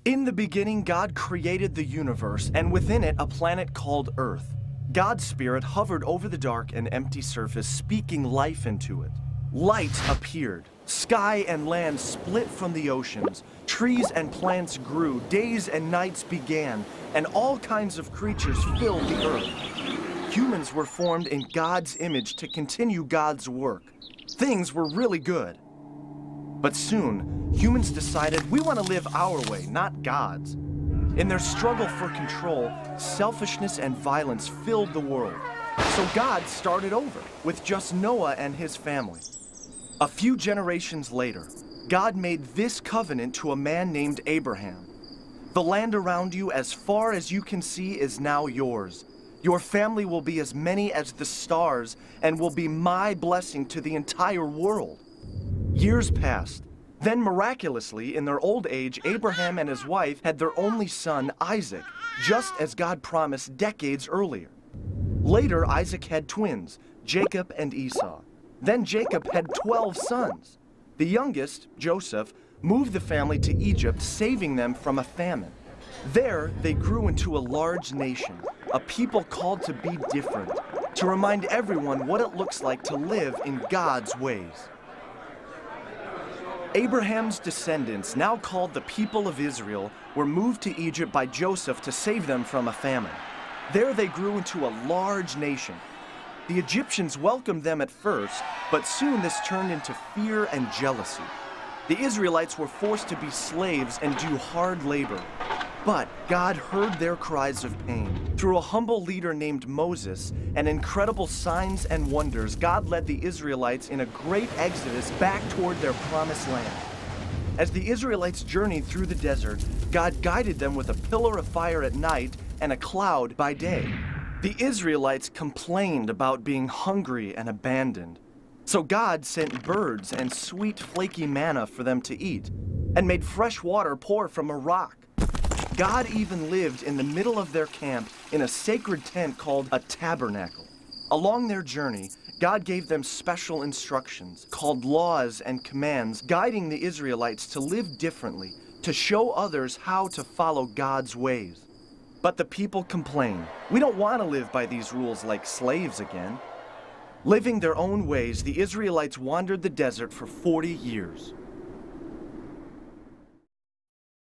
In the beginning, God created the universe, and within it, a planet called Earth. God's Spirit hovered over the dark and empty surface, speaking life into it. Light appeared. Sky and land split from the oceans. Trees and plants grew. Days and nights began, and all kinds of creatures filled the earth. Humans were formed in God's image to continue God's work. Things were really good. But soon, humans decided we want to live our way, not God's. In their struggle for control, selfishness and violence filled the world. So God started over with just Noah and his family. A few generations later, God made this covenant to a man named Abraham. The land around you, as far as you can see, is now yours. Your family will be as many as the stars and will be my blessing to the entire world. Years passed. Then miraculously, in their old age, Abraham and his wife had their only son, Isaac, just as God promised decades earlier. Later, Isaac had twins, Jacob and Esau. Then Jacob had 12 sons. The youngest, Joseph, moved the family to Egypt, saving them from a famine. There, they grew into a large nation, a people called to be different, to remind everyone what it looks like to live in God's ways. Abraham's descendants, now called the people of Israel, were moved to Egypt by Joseph to save them from a famine. There they grew into a large nation. The Egyptians welcomed them at first, but soon this turned into fear and jealousy. The Israelites were forced to be slaves and do hard labor. But God heard their cries of pain. Through a humble leader named Moses and incredible signs and wonders, God led the Israelites in a great exodus back toward their promised land. As the Israelites journeyed through the desert, God guided them with a pillar of fire at night and a cloud by day. The Israelites complained about being hungry and abandoned. So God sent birds and sweet flaky manna for them to eat, and made fresh water pour from a rock. God even lived in the middle of their camp in a sacred tent called a tabernacle. Along their journey, God gave them special instructions called laws and commands, guiding the Israelites to live differently, to show others how to follow God's ways. But the people complained. We don't want to live by these rules like slaves again. Living their own ways, the Israelites wandered the desert for 40 years.